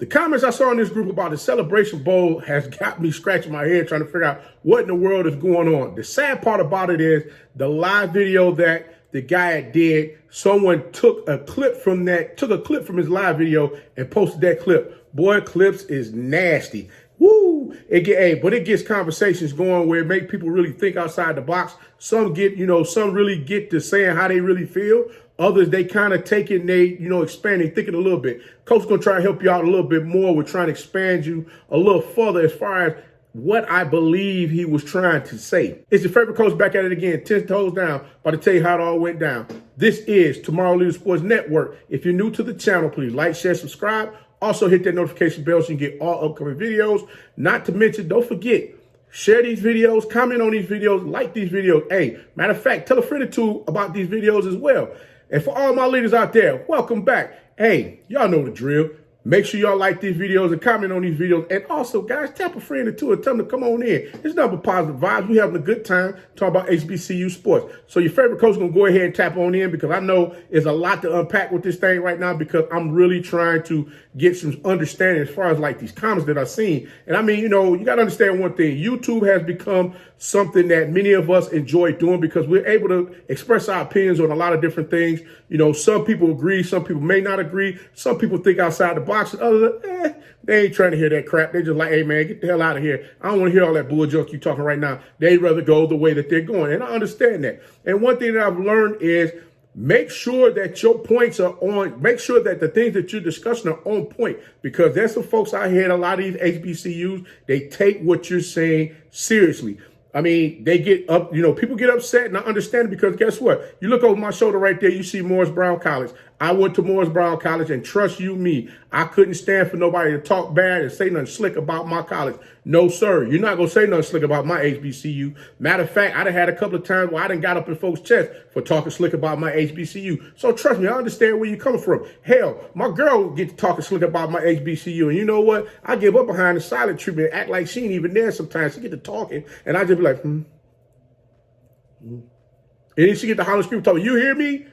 The comments I saw in this group about the Celebration Bowl has got me scratching my head trying to figure out what in the world is going on. The sad part about it is the live video that the guy did, someone took a clip from his live video and posted that clip. Boy, clips is nasty. Woo! But it gets conversations going where it makes people really think outside the box. Some really get to saying how they really feel. Others, they kind of take it and they, expand their thinking a little bit. Coach going to try to help you out a little bit more with trying to expand you a little further as far as what I believe he was trying to say. It's your favorite coach back at it again, 10 toes down, about to tell you how it all went down. This is Tomorrow Leader Sports Network. If you're new to the channel, please like, share, subscribe. Also hit that notification bell so you can get all upcoming videos. Not to mention, don't forget, share these videos, comment on these videos, like these videos. Hey, matter of fact, tell a friend or two about these videos as well. And for all my leaders out there, welcome back. Hey, y'all know the drill. Make sure y'all like these videos and comment on these videos. And also, guys, tap a friend or two and tell them to come on in. It's nothing but positive vibes. We're having a good time talking about HBCU sports. So your favorite coach is going to go ahead and tap on in because I know there's a lot to unpack with this thing right now because I'm really trying to get some understanding as far as like these comments that I've seen. And I mean, you got to understand one thing. YouTube has become something that many of us enjoy doing because we're able to express our opinions on a lot of different things. Some people agree, some people may not agree. Some people think outside the box. And others, they ain't trying to hear that crap. They just like, hey, man, get the hell out of here. I don't want to hear all that bull junk you talking right now. They'd rather go the way that they're going. And I understand that. And one thing that I've learned is make sure that your points are on. Make sure that the things that you're discussing are on point because there's some folks out here at a lot of these HBCUs. They take what you're saying seriously. I mean, they get up, people get upset and I understand it because guess what? You look over my shoulder right there, you see Morris Brown College. I went to Morris Brown College and trust you me, I couldn't stand for nobody to talk bad and say nothing slick about my college. No, sir. You're not going to say nothing slick about my HBCU. Matter of fact, I done had a couple of times where I done got up in folks' chest for talking slick about my HBCU. So trust me, I understand where you're coming from. Hell, my girl get to talking slick about my HBCU. And you know what? I give up behind the silent treatment, act like she ain't even there sometimes. She get to talking and I just be like, And then she get to holler, scream, talking, you hear me?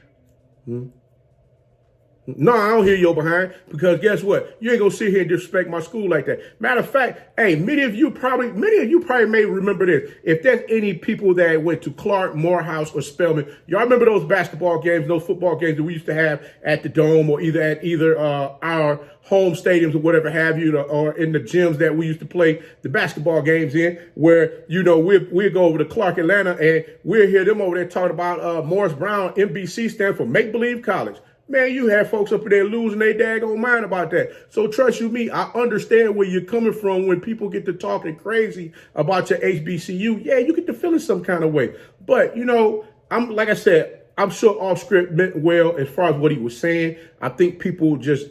No, I don't hear your behind because guess what? You ain't gonna sit here and disrespect my school like that. Matter of fact, hey, many of you probably may remember this. If there's any people that went to Clark, Morehouse, or Spelman, y'all remember those basketball games, those football games that we used to have at the Dome or either our home stadiums or whatever have you, or in the gyms that we used to play the basketball games in, where we'll go over to Clark, Atlanta, and we'll hear them over there talking about Morris Brown, MBC, stand for Make Believe College. Man, you have folks up there losing their daggone mind about that. So trust you me, I understand where you're coming from when people get to talking crazy about your HBCU. Yeah, you get to feeling some kind of way. But, like I said, I'm sure off script meant well as far as what he was saying. I think people just,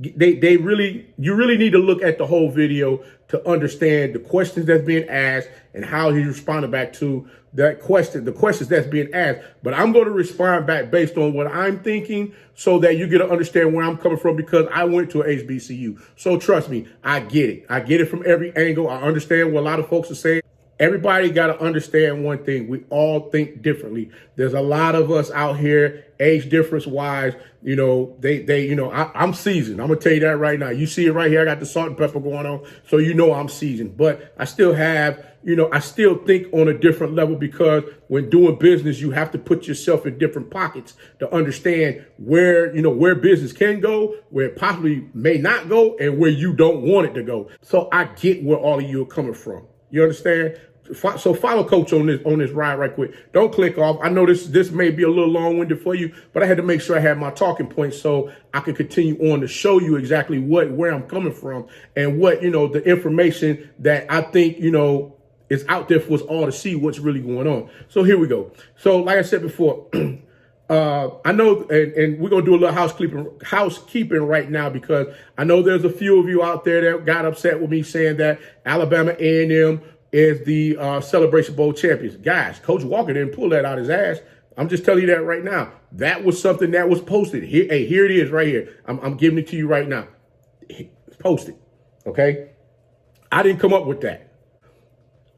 you really need to look at the whole video to understand the questions that's being asked and how he's responding back to the questions that's being asked. But I'm going to respond back based on what I'm thinking so that you get to understand where I'm coming from because I went to a HBCU. So trust me, I get it. I get it from every angle. I understand what a lot of folks are saying. Everybody got to understand one thing. We all think differently. There's a lot of us out here, age difference wise, I'm seasoned. I'm going to tell you that right now. You see it right here. I got the salt and pepper going on. So I'm seasoned, but I still have, I still think on a different level because when doing business, you have to put yourself in different pockets to understand where business can go, where it possibly may not go, and where you don't want it to go. So I get where all of you are coming from. You understand? So follow Coach on this ride right quick. Don't click off. I know this may be a little long-winded for you, but I had to make sure I had my talking points so I could continue on to show you exactly where I'm coming from and what, the information that I think, is out there for us all to see what's really going on. So here we go. So like I said before, I know, and we're going to do a little housekeeping right now because I know there's a few of you out there that got upset with me saying that Alabama A&M is the Celebration Bowl champions. Guys, Coach Walker didn't pull that out his ass. I'm just telling you that right now. That was something that was posted. Here it is right here. I'm giving it to you right now. It's posted, okay? I didn't come up with that.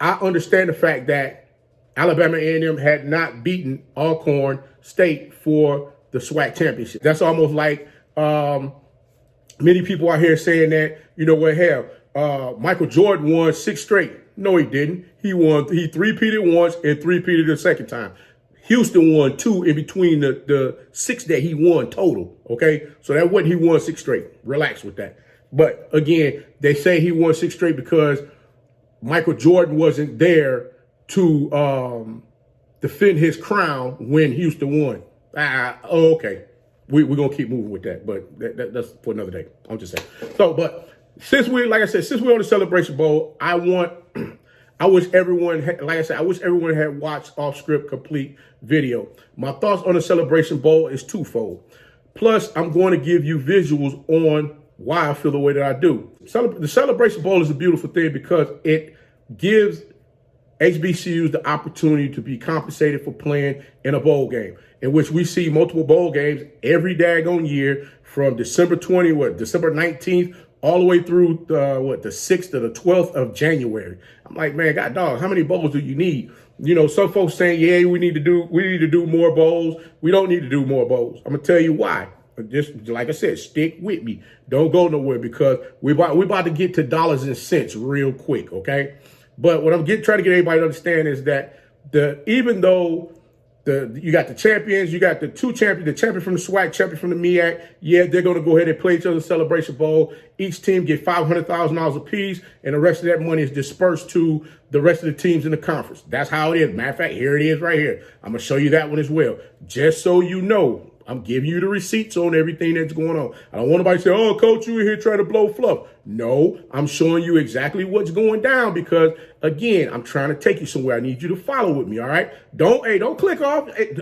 I understand the fact that Alabama A&M had not beaten Alcorn State for the SWAC championship. That's almost like Many people out here saying that, you know what, hell, Michael Jordan won 6 straight. No, he didn't. He three-peated once and three-peated the second time. Houston won 2 in between the 6 that he won total, okay? So that wasn't he won 6 straight. Relax with that. But again, they say he won 6 straight because Michael Jordan wasn't there to defend his crown when Houston won. Okay. We're going to keep moving with that, but that's for another day. I'm just saying. So, but since we're on the Celebration Bowl, I wish everyone, I wish everyone had watched Off Script Complete video. My thoughts on the Celebration Bowl is twofold. Plus, I'm going to give you visuals on why I feel the way that I do. The Celebration Bowl is a beautiful thing because it gives HBCUs the opportunity to be compensated for playing in a bowl game, in which we see multiple bowl games every daggone year from December 19th, all the way through the 6th or the 12th of January. I'm like, man, God dog, how many bowls do you need? You know, some folks saying, yeah, we need to do more bowls. We don't need to do more bowls. I'm gonna tell you why. Just like I said, stick with me. Don't go nowhere because we about to get to dollars and cents real quick, okay? But what I'm trying to get everybody to understand is that even though you got the champions, you got the 2 champions, the champion from the SWAC, champion from the MEAC. Yeah, they're going to go ahead and play each other in the Celebration Bowl. Each team get $500,000 apiece, and the rest of that money is dispersed to the rest of the teams in the conference. That's how it is. Matter of fact, here it is right here. I'm going to show you that one as well. Just so you know, I'm giving you the receipts on everything that's going on. I don't want nobody to say, oh, coach, you in here trying to blow fluff. No, I'm showing you exactly what's going down because, again, I'm trying to take you somewhere. I need you to follow with me, all right? Don't click off. Hey,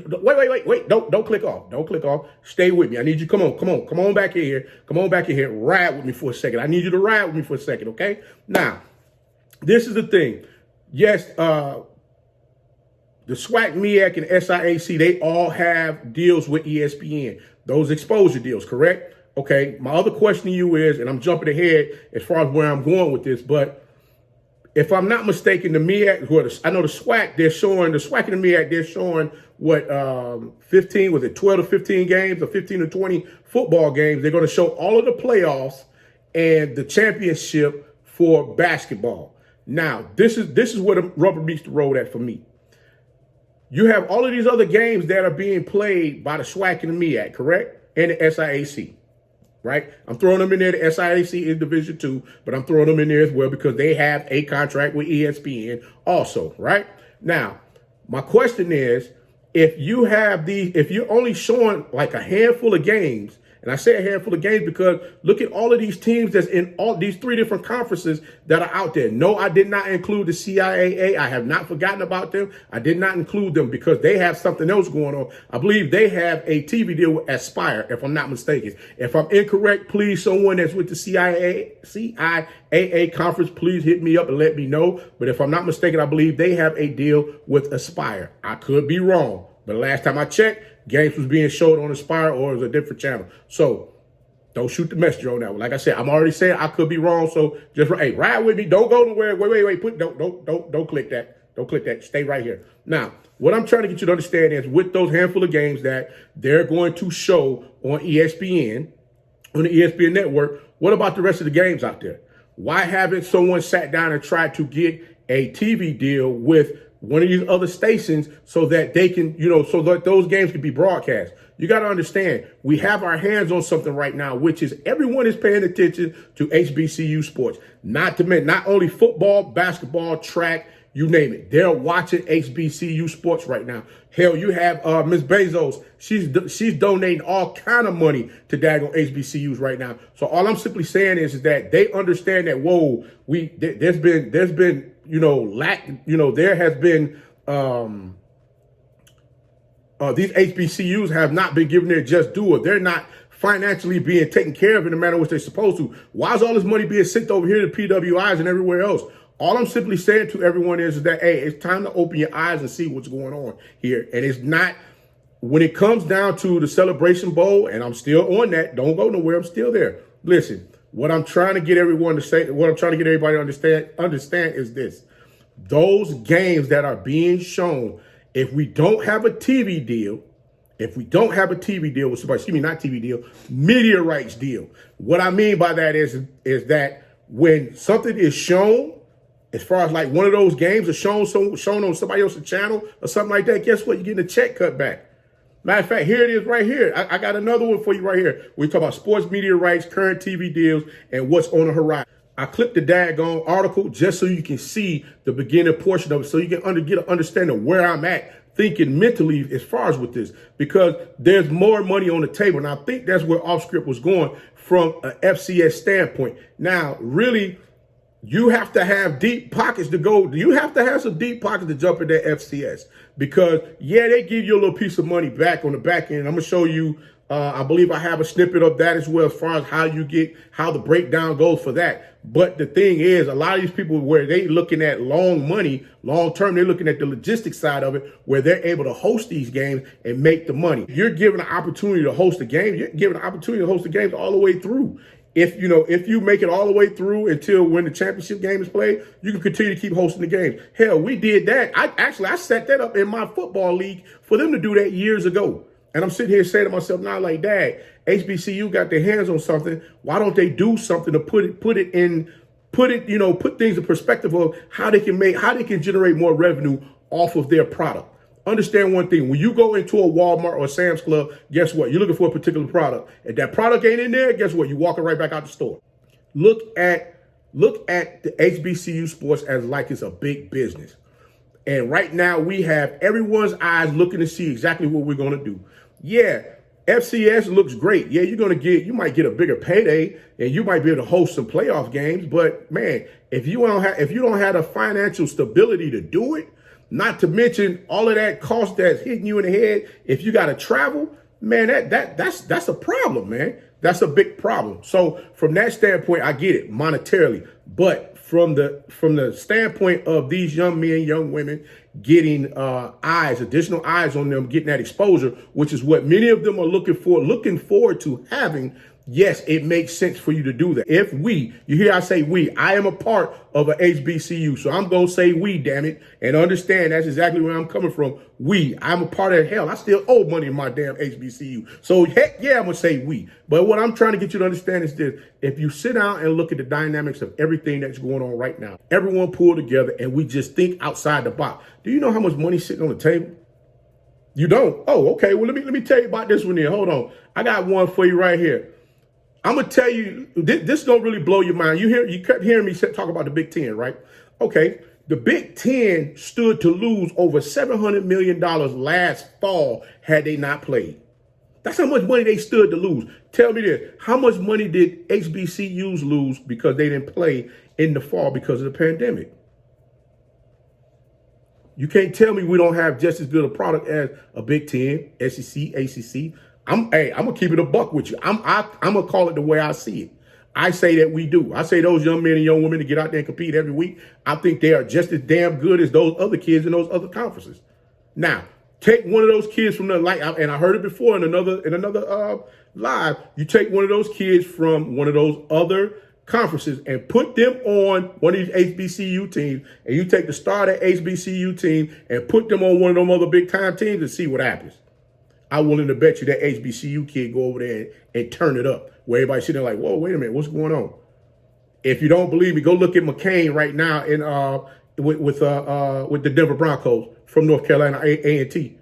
wait. Don't click off. Don't click off. Stay with me. I need you. Come on back in here. Come on back in here. Ride with me for a second. I need you to ride with me for a second, okay? Now, this is the thing. Yes, the SWAC, MEAC, and SIAC, they all have deals with ESPN. Those exposure deals, correct? Okay, my other question to you is, and I'm jumping ahead as far as where I'm going with this, but if I'm not mistaken, the MEAC, I know the SWAC, the SWAC and the MEAC, they're showing what, 15, was it 12 to 15 games or 15 to 20 football games? They're going to show all of the playoffs and the championship for basketball. Now, this is where the rubber meets the road at for me. You have all of these other games that are being played by the SWAC and the MEAC, correct? And the SIAC, right? I'm throwing them in there. The SIAC is Division II, but I'm throwing them in there as well because they have a contract with ESPN also, right? Now, my question is, if you're only showing like a handful of games, and I say a handful of games because look at all of these teams that's in all these 3 different conferences that are out there. No, I did not include the CIAA. I have not forgotten about them. I did not include them because they have something else going on. I believe they have a TV deal with Aspire, if I'm not mistaken. If I'm incorrect, please, someone that's with the CIAA conference, please hit me up and let me know. But if I'm not mistaken, I believe they have a deal with Aspire. I could be wrong, but last time I checked, games was being showed on Aspire or it was a different channel. So don't shoot the messenger on that one. Like I said, I'm already saying I could be wrong. So just ride with me. Don't go nowhere. Wait. Don't click that. Don't click that. Stay right here. Now, what I'm trying to get you to understand is with those handful of games that they're going to show on ESPN, on the ESPN network, what about the rest of the games out there? Why haven't someone sat down and tried to get a TV deal with one of these other stations so that they can, so that those games can be broadcast? You got to understand, we have our hands on something right now, which is everyone is paying attention to HBCU sports. Not only football, basketball, track, you name it. They're watching HBCU sports right now. Hell, you have Ms. Bezos. She's donating all kind of money to daggone HBCUs right now. So all I'm simply saying is that they understand that, whoa, there's been there has been these HBCUs have not been given their just due, or they're not financially being taken care of in the manner in which they're supposed to. Why is all this money being sent over here to PWIs and everywhere else? All I'm simply saying to everyone is that, hey, it's time to open your eyes and see what's going on here. And it's not, when it comes down to the Celebration Bowl, and I'm still on that, don't go nowhere, I'm still there. Listen, what I'm trying to get everyone to say, what I'm trying to get everybody to understand is this. Those games that are being shown, if we don't have a TV deal, if we don't have a TV deal with somebody, excuse me, not TV deal, media rights deal. What I mean by that is that when something is shown, as far as like one of those games is shown on somebody else's channel or something like that, guess what? You're getting a check cut back. Matter of fact, here it is right here. I got another one for you right here. We talk about sports media rights, current TV deals, and what's on the horizon. I clipped the daggone article just so you can see the beginning portion of it, so you can get an understanding of where I'm at thinking mentally as far as with this, because there's more money on the table. And I think that's where Off Script was going from an FCS standpoint. Now, really, you have to have deep pockets to go. You have to have some deep pockets to jump in that FCS, because, yeah, they give you a little piece of money back on the back end. I'm going to show you, I believe I have a snippet of that as well, as far as how the breakdown goes for that. But the thing is, a lot of these people, where they looking at long term, they're looking at the logistics side of it, where they're able to host these games and make the money. You're given an opportunity to host a game. You're given an opportunity to host the games all the way through. If you make it all the way through until when the championship game is played, you can continue to keep hosting the games. Hell, we did that. I set that up in my football league for them to do that years ago. And I'm sitting here saying to myself now, like, Dad, HBCU got their hands on something. Why don't they do something to put things in perspective of how they can generate more revenue off of their product. Understand one thing. When you go into a Walmart or a Sam's Club, guess what? You're looking for a particular product. If that product ain't in there, guess what? You're walking right back out the store. Look at the HBCU sports as like it's a big business. And right now we have everyone's eyes looking to see exactly what we're going to do. Yeah, FCS looks great. Yeah, you might get a bigger payday, and you might be able to host some playoff games. But man, if you don't have the financial stability to do it, not to mention all of that cost that's hitting you in the head, if you got to travel, man, that's a problem, man. That's a big problem. So from that standpoint, I get it monetarily, but from the standpoint of these young men, young women getting additional eyes on them, getting that exposure, which is what many of them are looking forward to having. Yes, it makes sense for you to do that. If you hear I say we, I am a part of a HBCU, so I'm going to say we, damn it, and understand that's exactly where I'm coming from. I'm a part of hell. I still owe money in my damn HBCU. So heck yeah, I'm going to say we. But what I'm trying to get you to understand is this. If you sit down and look at the dynamics of everything that's going on right now, everyone pulled together and we just think outside the box. Do you know how much money's sitting on the table? You don't? Oh, okay. Well, let me tell you about this one here. Hold on. I got one for you right here. I'm going to tell you, this is going to really blow your mind. You kept hearing me talk about the Big Ten, right? Okay. The Big Ten stood to lose over $700 million last fall had they not played. That's how much money they stood to lose. Tell me this. How much money did HBCUs lose because they didn't play in the fall because of the pandemic? You can't tell me we don't have just as good a product as a Big Ten, SEC, ACC. I'm gonna keep it a buck with you. I'm gonna call it the way I see it. I say that we do. I say those young men and young women to get out there and compete every week. I think they are just as damn good as those other kids in those other conferences. Now, take one of those kids from and I heard it before in another live. You take one of those kids from one of those other conferences and put them on one of these HBCU teams, and you take the star of that HBCU team and put them on one of them other big time teams and see what happens. I'm willing to bet you that HBCU kid go over there and turn it up, where everybody's sitting there like, whoa, wait a minute, what's going on? If you don't believe me, go look at McCain right now in with the Denver Broncos from North Carolina A&T.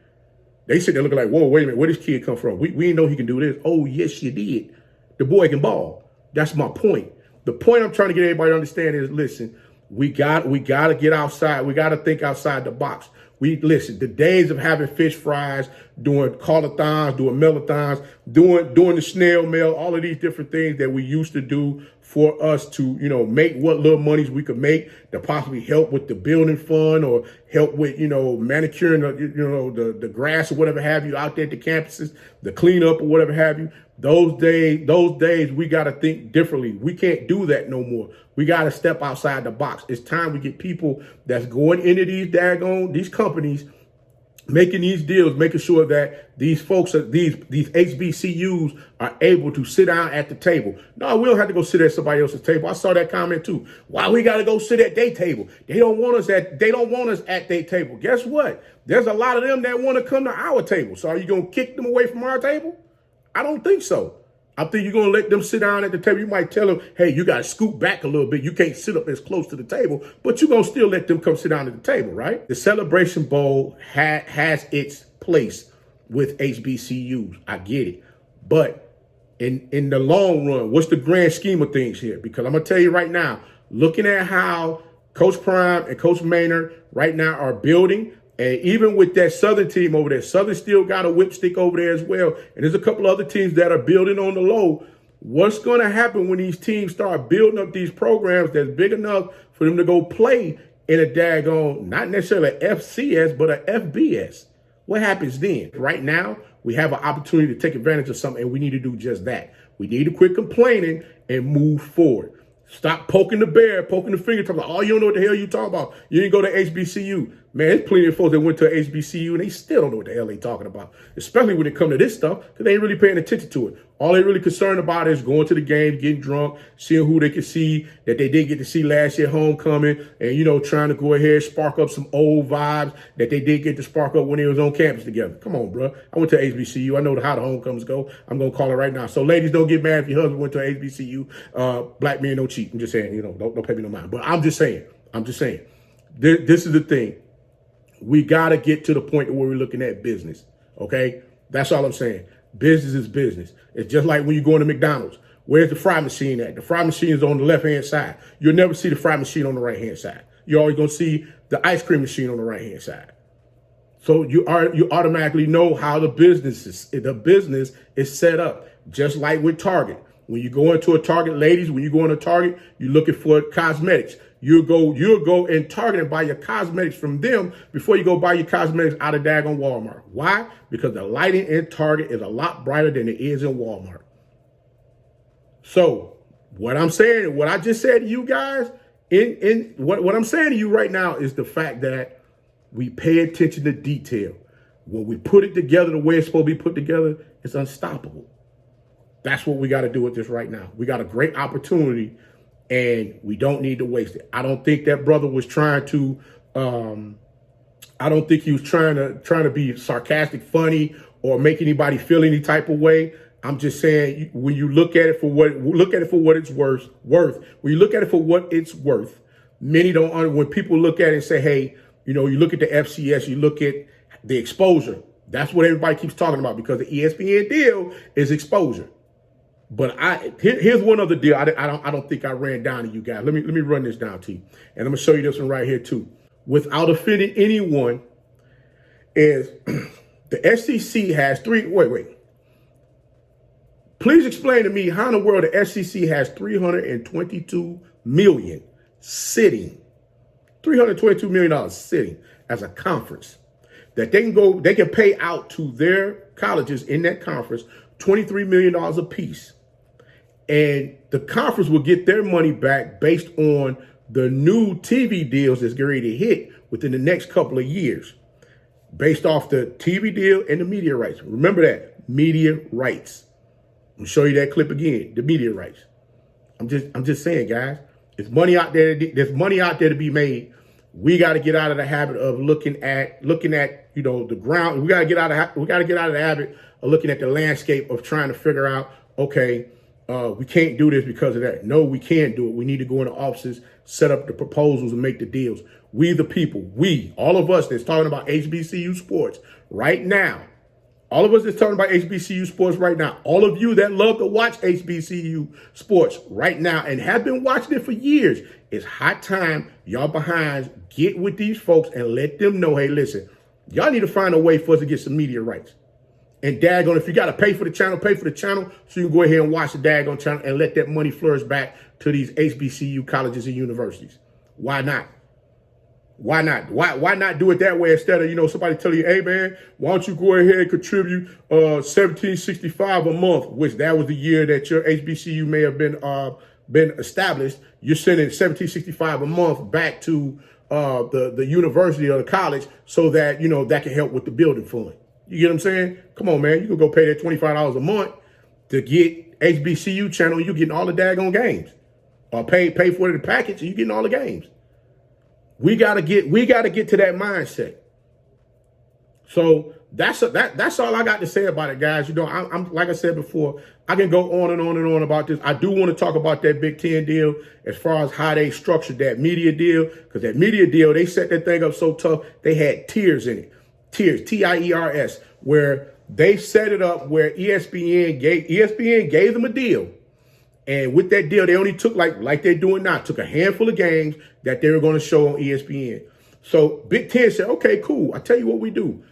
They sit there looking like, whoa, wait a minute, where this kid come from? We didn't know he can do this. Oh, yes, you did. The boy can ball. That's my point. The point I'm trying to get everybody to understand is, listen, we got to get outside. We got to think outside the box. The days of having fish fries, doing call-a-thons, doing mail-a-thons, doing the snail mail, all of these different things that we used to do for us to, make what little monies we could make to possibly help with the building fund or help with, manicuring, the grass or whatever have you out there at the campuses, the cleanup or whatever have you. Those days, we got to think differently. We can't do that no more. We got to step outside the box. It's time we get people that's going into these companies making these deals, making sure that these folks, these HBCUs are able to sit down at the table. No, we don't have to go sit at somebody else's table. I saw that comment too. Why we got to go sit at their table? They don't want us at their table. Guess what? There's a lot of them that want to come to our table. So are you going to kick them away from our table? I don't think so. I think you're going to let them sit down at the table. You might tell them, hey, you got to scoot back a little bit. You can't sit up as close to the table, but you're going to still let them come sit down at the table, right? The Celebration Bowl has its place with HBCUs. I get it. But in the long run, what's the grand scheme of things here? Because I'm going to tell you right now, looking at how Coach Prime and Coach Maynard right now are building, and even with that Southern team over there, Southern still got a whipstick over there as well. And there's a couple other teams that are building on the low. What's going to happen when these teams start building up these programs that's big enough for them to go play in a daggone, not necessarily a FCS, but a FBS? What happens then? Right now, we have an opportunity to take advantage of something, and we need to do just that. We need to quit complaining and move forward. Stop poking the bear, poking the finger, talking about, oh, you don't know what the hell you talking about. You didn't go to HBCU. Man, there's plenty of folks that went to HBCU and they still don't know what the hell they talking about, especially when it come to this stuff, because they ain't really paying attention to it. All they really concerned about is going to the games, getting drunk, seeing who they can see that they didn't get to see last year homecoming, and, you know, trying to go ahead, spark up some old vibes that they did get to spark up when they was on campus together. Come on, bro. I went to HBCU. I know how the homecomings go. I'm going to call it right now. So ladies, don't get mad if your husband went to HBCU. Black men don't cheat. I'm just saying, you know, don't pay me no mind. But I'm just saying. This is the thing. We got to get to the point where we're looking at business, okay? That's all I'm saying. Business is business. It's just like when you go into McDonald's. Where's the fry machine at? The fry machine is on the left-hand side. You'll never see the fry machine on the right-hand side. You're always going to see the ice cream machine on the right-hand side. So you automatically know how the business is set up, just like with Target. When you go into a Target, ladies, when you go into Target, you're looking for cosmetics. You'll go and Target and buy your cosmetics from them before you go buy your cosmetics out of daggone Walmart. Why? Because the lighting in Target is a lot brighter than it is in Walmart. So what I'm saying, what I just said to you guys, what I'm saying to you right now is the fact that we pay attention to detail. When we put it together the way it's supposed to be put together, it's unstoppable. That's what we got to do with this right now. We got a great opportunity, and we don't need to waste it. I don't think that brother was trying to. I don't think he was trying to be sarcastic, funny, or make anybody feel any type of way. I'm just saying, when you look at it for what it's worth. When you look at it for what it's worth, many don't. When people look at it and say, hey, you know, you look at the FCS, you look at the exposure. That's what everybody keeps talking about, because the ESPN deal is exposure. But here's one other deal. I don't think I ran down to you guys. Let me run this down to you, and I'm gonna show you this one right here too, without offending anyone. Is the SEC has three? Wait. Please explain to me how in the world the SEC has $322 million sitting, $322 million sitting as a conference that they can pay out to their colleges in that conference $23 million a piece. And the conference will get their money back based on the new TV deals that's getting ready to hit within the next couple of years, based off the TV deal and the media rights. Remember that, media rights. I'm gonna show you that clip again, the media rights. I'm just saying, guys, there's money out there. There's money out there to be made. We got to get out of the habit of looking at you know, the ground. We got to get out of the habit of looking at the landscape of trying to figure out, okay, we can't do this because of that. No, we can't do it. We need to go into offices, set up the proposals, and make the deals. We the people, all of us that's talking about HBCU sports right now, all of us that's talking about HBCU sports right now, all of you that love to watch HBCU sports right now and have been watching it for years, it's high time y'all behinds get with these folks and let them know, hey, listen, y'all need to find a way for us to get some media rights. And daggone, if you got to pay for the channel so you can go ahead and watch the daggone channel and let that money flourish back to these HBCU colleges and universities. Why not? Why not? Why not do it that way instead of, you know, somebody telling you, hey, man, why don't you go ahead and contribute $17.65 a month, which that was the year that your HBCU may have been established. You're sending $17.65 a month back to the university or the college so that, that can help with the building fund. You get what I'm saying? Come on, man. You can go pay that $25 a month to get HBCU channel. You getting all the daggone games. Or pay for it in the package and you getting all the games. We gotta get to that mindset. So that's all I got to say about it, guys. I'm like I said before, I can go on and on and on about this. I do want to talk about that Big Ten deal as far as how they structured that media deal, because that media deal, they set that thing up so tough, they had tiers in it. Tiers, TIERS, where they set it up where ESPN gave them a deal. And with that deal, they only took, like they're doing now, took a handful of games that they were going to show on ESPN. So Big Ten said, okay, cool. I tell you what we do.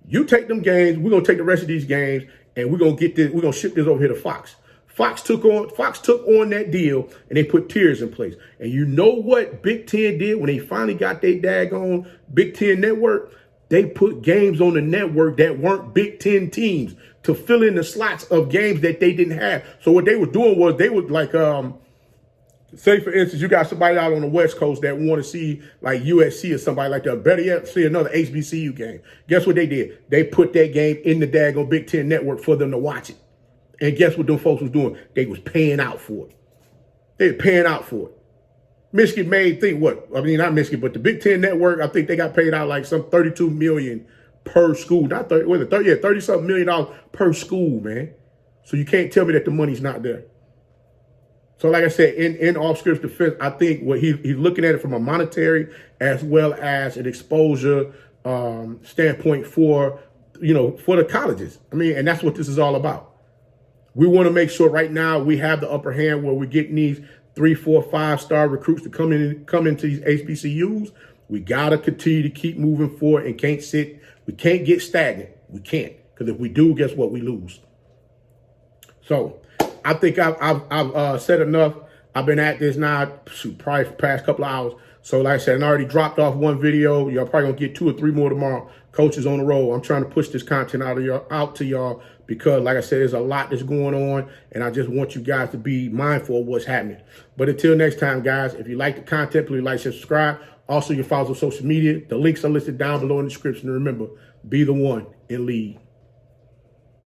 You take them games, we're going to take the rest of these games, and we're going to ship this over here to Fox. Fox took on that deal, and they put tiers in place. And you know what Big Ten did when they finally got their daggone Big Ten network? They put games on the network that weren't Big Ten teams to fill in the slots of games that they didn't have. So what they were doing was they would say, for instance, you got somebody out on the West Coast that want to see like USC or somebody like that. Better yet, see another HBCU game. Guess what they did? They put that game in the daggone Big Ten network for them to watch it. And guess what them folks was doing? They was paying out for it. They were paying out for it. Michigan made, not Michigan, but the Big Ten network, I think they got paid out like some $32 million per school. Not 30, was it 30? Yeah, $30-something million per school, man. So you can't tell me that the money's not there. So like I said, in off-script defense, I think what he's looking at it from a monetary as well as an exposure standpoint for the colleges. I mean, and that's what this is all about. We want to make sure right now we have the upper hand where we're getting these 3, 4, 5-star recruits to come into these HBCUs. We got to continue to keep moving forward and we can't get stagnant. We can't, because if we do, guess what? We lose. So I think I've said enough. I've been at this now, probably for the past couple of hours. So like I said, I already dropped off one video. Y'all probably gonna get 2 or 3 more tomorrow. Coaches on the road. I'm trying to push this content out to y'all because, like I said, there's a lot that's going on, and I just want you guys to be mindful of what's happening. But until next time, guys, if you like the content, please like, share, subscribe. Also, you can follow us on social media. The links are listed down below in the description. And remember, be the one and lead.